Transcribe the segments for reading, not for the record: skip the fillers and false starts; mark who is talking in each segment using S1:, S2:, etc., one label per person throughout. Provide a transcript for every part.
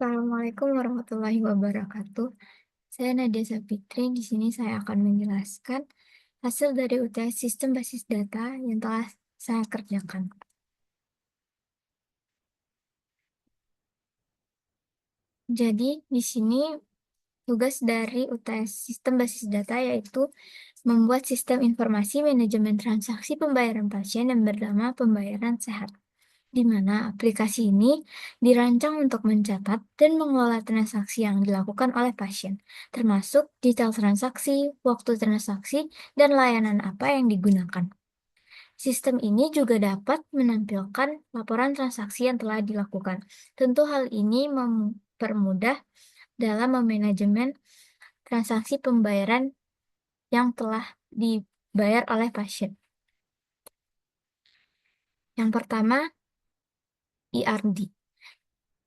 S1: Assalamualaikum warahmatullahi wabarakatuh. Saya Nadia Sapitri. Di sini saya akan menjelaskan hasil dari UTS Sistem Basis Data yang telah saya kerjakan. Jadi, di sini tugas dari UTS Sistem Basis Data yaitu membuat sistem informasi manajemen transaksi pembayaran pasien yang bernama Pembayaran Sehat, di mana aplikasi ini dirancang untuk mencatat dan mengelola transaksi yang dilakukan oleh pasien, termasuk detail transaksi, waktu transaksi, dan layanan apa yang digunakan. Sistem ini juga dapat menampilkan laporan transaksi yang telah dilakukan. Tentu hal ini mempermudah dalam memanajemen transaksi pembayaran yang telah dibayar oleh pasien. Yang pertama, ERD.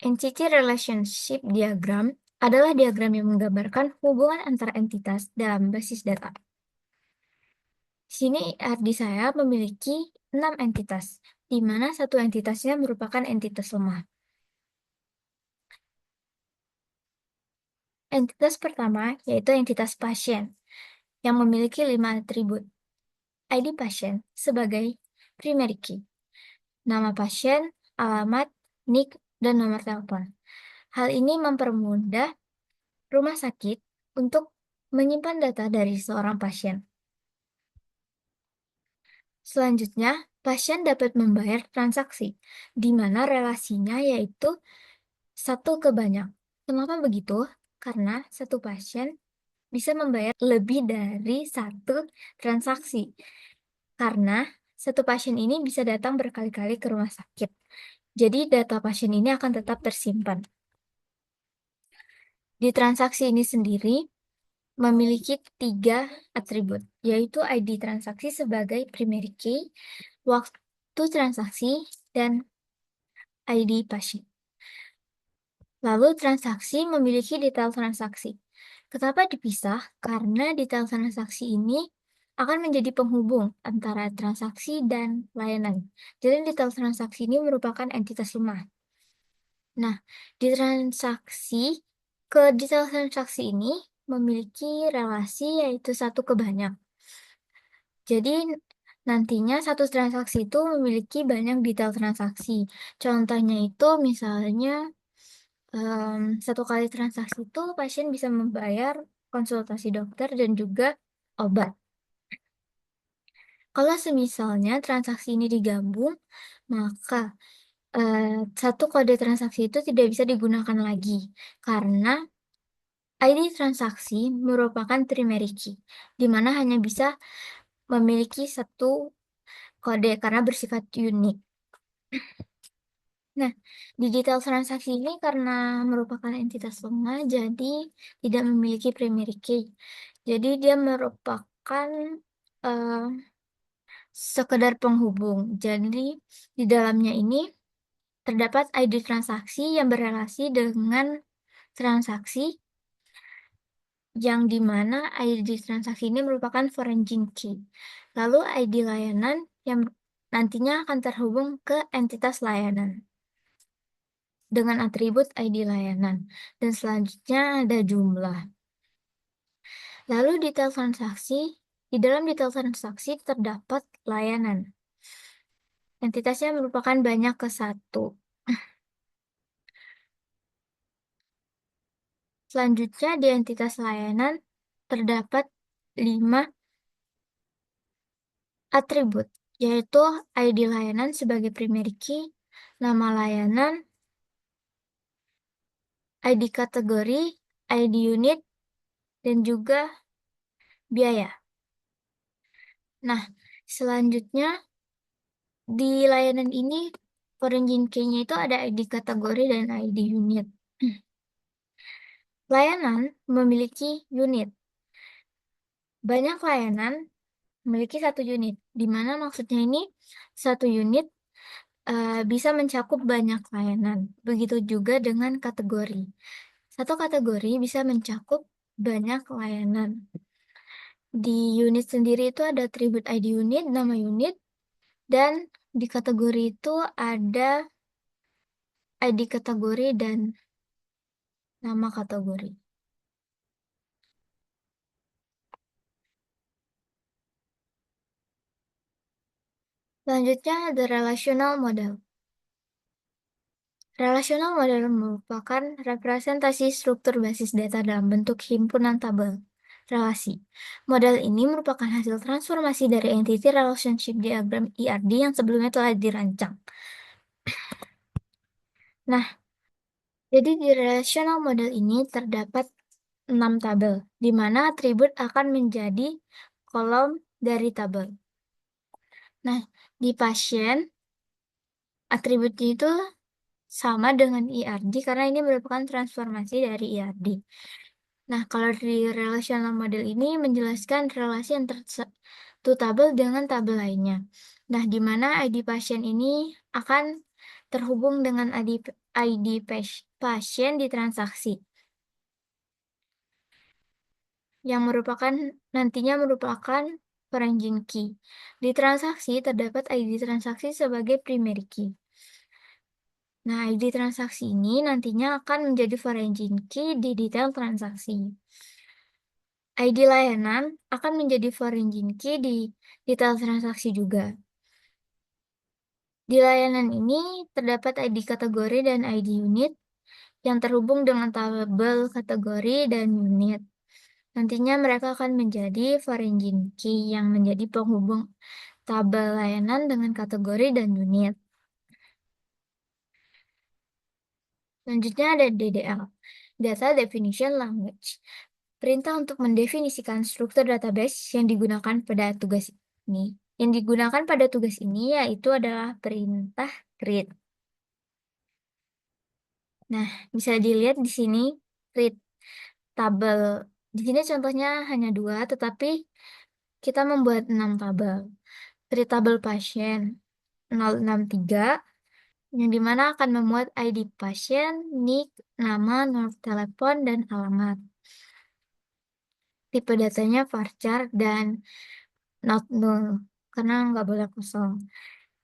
S1: Entity Relationship Diagram adalah diagram yang menggambarkan hubungan antar entitas dalam basis data. Di sini ERD saya memiliki 6 entitas, di mana satu entitasnya merupakan entitas lemah. Entitas pertama yaitu entitas pasien, yang memiliki 5 atribut. ID pasien sebagai primary key, nama pasien, alamat, NIK, dan nomor telepon. Hal ini mempermudah rumah sakit untuk menyimpan data dari seorang pasien. Selanjutnya, pasien dapat membayar transaksi, di mana relasinya yaitu 1 ke banyak. Kenapa begitu? Karena satu pasien bisa membayar lebih dari 1 transaksi. Karena satu pasien ini bisa datang berkali-kali ke rumah sakit. Jadi data pasien ini akan tetap tersimpan. Di transaksi ini sendiri memiliki 3 atribut, yaitu ID transaksi sebagai primary key, waktu transaksi, dan ID pasien. Lalu transaksi memiliki detail transaksi. Kenapa dipisah? Karena detail transaksi ini akan menjadi penghubung antara transaksi dan layanan. Jadi detail transaksi ini merupakan entitas lemah. Nah, di detail transaksi ini memiliki relasi yaitu 1 ke banyak. Jadi nantinya satu transaksi itu memiliki banyak detail transaksi. Contohnya itu misalnya 1 kali transaksi itu pasien bisa membayar konsultasi dokter dan juga obat. Kalau semisalnya transaksi ini digabung, maka 1 kode transaksi itu tidak bisa digunakan lagi karena ID transaksi merupakan primary key, di mana hanya bisa memiliki 1 kode karena bersifat unik. Nah, di detail transaksi ini karena merupakan entitas lemah, jadi tidak memiliki primary key. Jadi dia merupakan uh, sekedar penghubung. Jadi di dalamnya ini terdapat ID transaksi yang berrelasi dengan transaksi yang dimana ID transaksi ini merupakan foreign key. Lalu ID layanan yang nantinya akan terhubung ke entitas layanan dengan atribut ID layanan. Dan selanjutnya ada jumlah. Lalu di dalam detail transaksi terdapat layanan. Entitasnya merupakan banyak ke 1. Selanjutnya di entitas layanan terdapat 5 atribut, yaitu ID layanan sebagai primary key, nama layanan, ID kategori, ID unit, dan juga biaya. Nah, selanjutnya di layanan ini foreign key-nya itu ada ID kategori dan ID unit. Layanan memiliki unit. Banyak layanan memiliki 1 unit, di mana maksudnya ini 1 unit bisa mencakup banyak layanan. Begitu juga dengan kategori. 1 kategori bisa mencakup banyak layanan. Di unit sendiri itu ada atribut ID unit, nama unit, dan di kategori itu ada ID kategori dan nama kategori. Selanjutnya ada relational model. Relational model merupakan representasi struktur basis data dalam bentuk himpunan tabel relasi. Model ini merupakan hasil transformasi dari entity relationship diagram ERD yang sebelumnya telah dirancang. Nah, jadi di relational model ini terdapat 6 tabel, di mana atribut akan menjadi kolom dari tabel. Nah, di pasien, atributnya itu sama dengan ERD karena ini merupakan transformasi dari ERD. Nah, kalau di relational model ini menjelaskan relasi antar satu tabel dengan tabel lainnya. Nah, di mana ID pasien ini akan terhubung dengan ID pasien di transaksi, yang nantinya merupakan foreign key. Di transaksi terdapat ID transaksi sebagai primary key. Nah, ID transaksi ini nantinya akan menjadi foreign key di detail transaksi. ID layanan akan menjadi foreign key di detail transaksi juga. Di layanan ini terdapat ID kategori dan ID unit yang terhubung dengan tabel kategori dan unit. Nantinya mereka akan menjadi foreign key yang menjadi penghubung tabel layanan dengan kategori dan unit. Selanjutnya ada DDL, Data Definition Language. Perintah untuk mendefinisikan struktur database yang digunakan pada tugas ini. Yang digunakan pada tugas ini yaitu adalah perintah read. Nah, bisa dilihat di sini read tabel. Di sini contohnya hanya 2, tetapi kita membuat 6 tabel. Read tabel pasien 063, yang dimana akan memuat ID pasien, NIK, nama, nomor telepon, dan alamat. Tipe datanya varchar dan not null, karena nggak boleh kosong.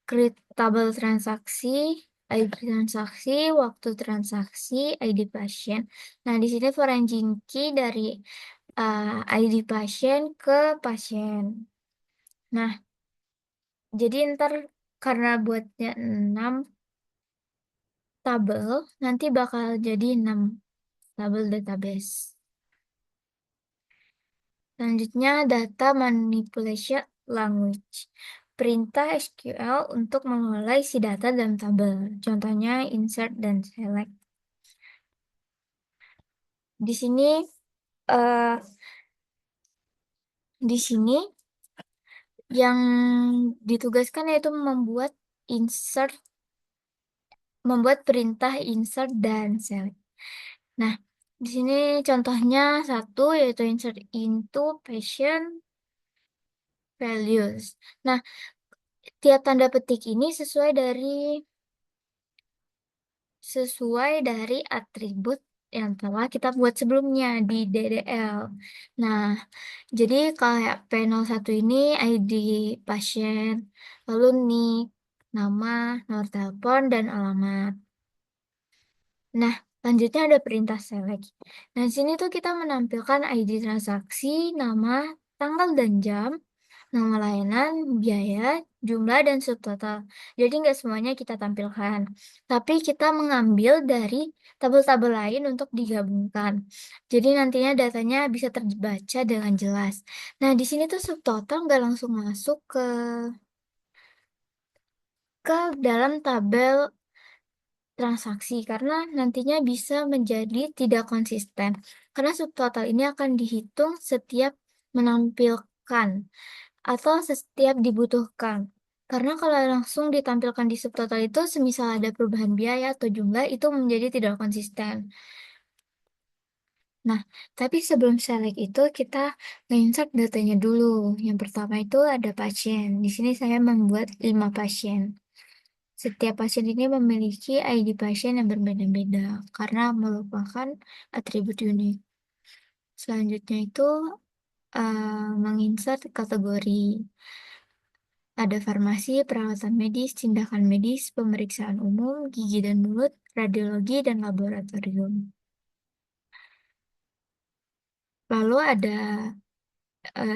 S1: Create tabel transaksi, ID transaksi, waktu transaksi, ID pasien. Nah, di sini foreign key dari ID pasien ke pasien. Nah, jadi ntar karena buatnya 6 tabel, nanti bakal jadi 6 tabel database. Selanjutnya, data manipulation language. Perintah SQL untuk mengolah isi data dalam tabel. Contohnya insert dan select. Di sini eh, di sini yang ditugaskan yaitu membuat perintah insert dan select. Nah, di sini contohnya satu yaitu insert into patient values. Nah, tiap tanda petik ini sesuai dari atribut yang telah kita buat sebelumnya di DDL. Nah, jadi kayak P01 ini ID pasien, lalu NIK, nama, nomor telepon, dan alamat. Nah, lanjutnya ada perintah select. Nah, di sini tuh kita menampilkan ID transaksi, nama, tanggal dan jam, nama layanan, biaya, jumlah, dan subtotal. Jadi nggak semuanya kita tampilkan. Tapi kita mengambil dari tabel-tabel lain untuk digabungkan. Jadi nantinya datanya bisa terbaca dengan jelas. Nah, di sini tuh subtotal nggak langsung masuk ke dalam tabel transaksi karena nantinya bisa menjadi tidak konsisten. Karena subtotal ini akan dihitung setiap menampilkan atau setiap dibutuhkan. Karena kalau langsung ditampilkan di subtotal itu, semisal ada perubahan biaya atau jumlah, itu menjadi tidak konsisten. Nah, tapi sebelum select itu, kita nge-insert datanya dulu. Yang pertama itu ada pasien. Di sini saya membuat 5 pasien. Setiap pasien ini memiliki ID pasien yang berbeda-beda karena merupakan atribut unik. Selanjutnya itu menginsert kategori. Ada farmasi, perawatan medis, tindakan medis, pemeriksaan umum, gigi dan mulut, radiologi, dan laboratorium. Lalu ada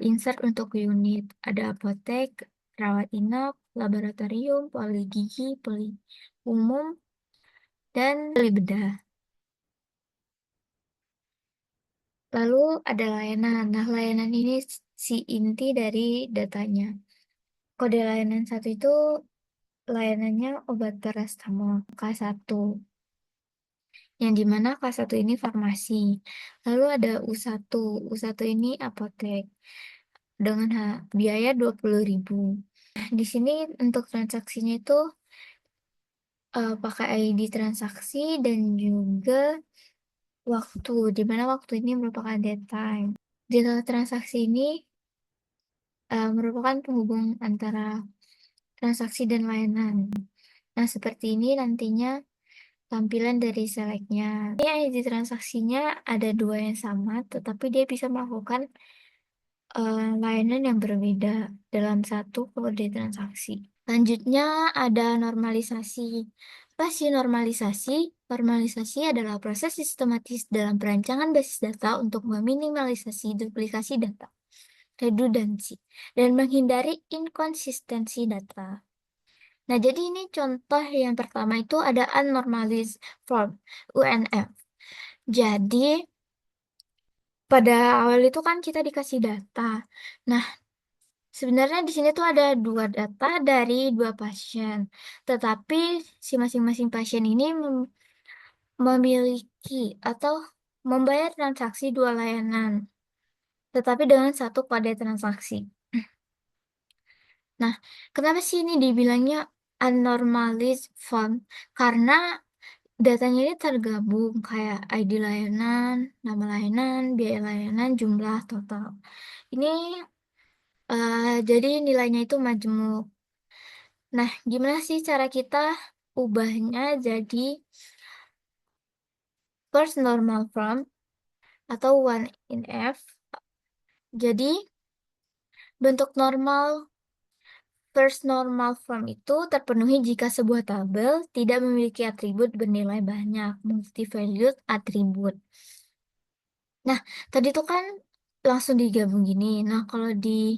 S1: insert untuk unit, ada apotek, rawat inap, laboratorium, poli gigi, poli umum, dan poli bedah. Lalu ada layanan. Nah, layanan ini si inti dari datanya. Kode layanan satu itu layanannya obat paracetamol K1. Yang dimana K1 ini farmasi. Lalu ada U1. U1 ini apotek dengan biaya 20.000. Di sini untuk transaksinya itu pakai ID transaksi dan juga waktu, di mana waktu ini merupakan dead time. Data transaksi ini merupakan penghubung antara transaksi dan layanan. Nah, seperti ini nantinya tampilan dari select-nya. Ini ID transaksinya ada dua yang sama, tetapi dia bisa melakukan layanan yang berbeda dalam satu kode transaksi. Selanjutnya ada normalisasi. Apa sih normalisasi? Normalisasi adalah proses sistematis dalam perancangan basis data untuk meminimalisasi duplikasi data, redundansi, dan menghindari inkonsistensi data. Nah, jadi ini contoh yang pertama itu ada unnormalized form, UNF. Jadi, pada awal itu kan kita dikasih data. Nah, sebenarnya di sini tuh ada dua data dari dua pasien, tetapi si masing-masing pasien ini memiliki atau membayar transaksi dua layanan, tetapi dengan satu kode transaksi. Nah, kenapa sih ini dibilangnya unnormalized form? Karena datanya ini tergabung kayak ID layanan, nama layanan, biaya layanan, jumlah total. Ini jadi nilainya itu majemuk. Nah, gimana sih cara kita ubahnya jadi first normal form atau 1NF? Jadi, bentuk normal first normal form itu terpenuhi jika sebuah tabel tidak memiliki atribut bernilai banyak, multi-valued atribut. Nah, tadi tuh kan langsung digabung gini. Nah, kalau di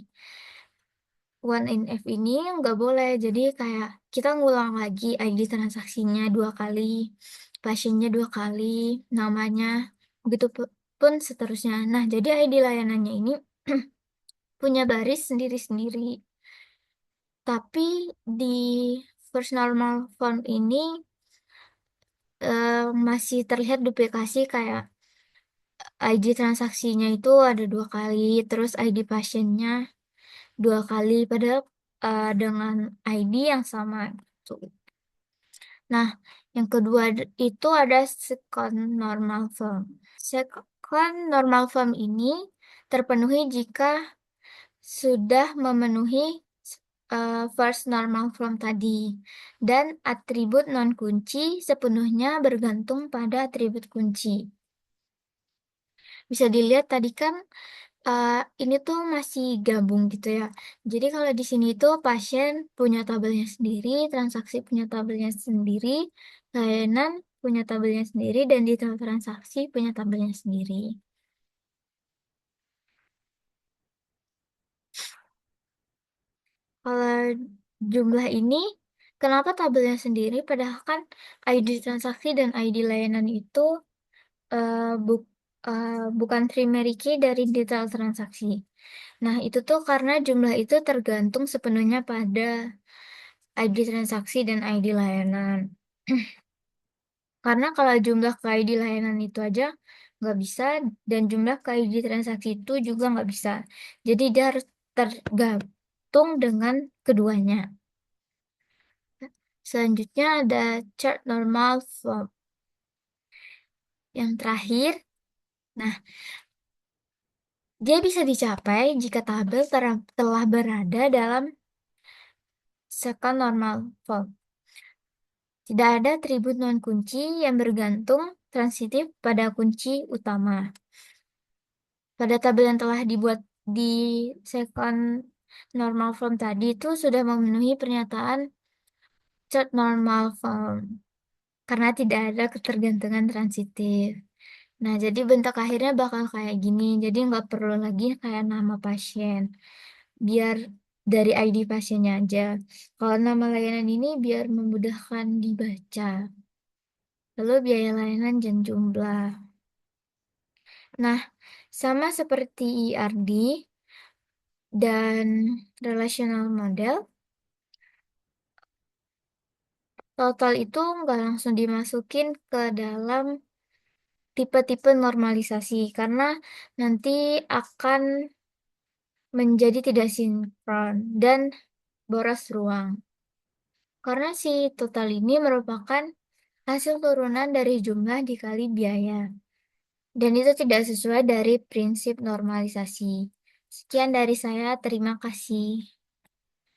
S1: 1NF ini nggak boleh. Jadi kayak kita ngulang lagi ID transaksinya dua kali, pasiennya dua kali, namanya, begitu pun seterusnya. Nah, jadi ID layanannya ini punya baris sendiri-sendiri. Tapi di first normal form ini masih terlihat duplikasi kayak ID transaksinya itu ada dua kali, terus ID pasiennya dua kali, padahal dengan ID yang sama gitu. Nah, yang kedua itu ada second normal form. Second normal form ini terpenuhi jika sudah memenuhi first normal form tadi. Dan atribut non-kunci sepenuhnya bergantung pada atribut kunci. Bisa dilihat tadi kan ini tuh masih gabung gitu ya. Jadi kalau di sini tuh pasien punya tabelnya sendiri, transaksi punya tabelnya sendiri, layanan punya tabelnya sendiri, dan detail transaksi punya tabelnya sendiri. Kalau jumlah ini, kenapa tabelnya sendiri? Padahal kan ID transaksi dan ID layanan itu eh, bu- bukan primary key dari detail transaksi. Nah, itu tuh karena jumlah itu tergantung sepenuhnya pada ID transaksi dan ID layanan. Karena kalau jumlah ke ID layanan itu aja nggak bisa, dan jumlah ke ID transaksi itu juga nggak bisa. Jadi dia harus tergantung dengan keduanya. Selanjutnya ada chart normal form. Yang terakhir, nah, dia bisa dicapai jika tabel telah berada dalam second normal form. Tidak ada atribut non-kunci yang bergantung transitif pada kunci utama. Pada tabel yang telah dibuat di second normal form tadi itu sudah memenuhi pernyataan third normal form karena tidak ada ketergantungan transitif. Nah, jadi bentuk akhirnya bakal kayak gini, jadi nggak perlu lagi kayak nama pasien, biar dari ID pasiennya aja. Kalau nama layanan ini biar memudahkan dibaca, lalu biaya layanan dan jumlah. Nah, sama seperti ERD dan relational model, total itu nggak langsung dimasukin ke dalam tipe-tipe normalisasi, karena nanti akan menjadi tidak sinkron dan boros ruang. Karena si total ini merupakan hasil turunan dari jumlah dikali biaya. Dan itu tidak sesuai dari prinsip normalisasi. Sekian dari saya, terima kasih.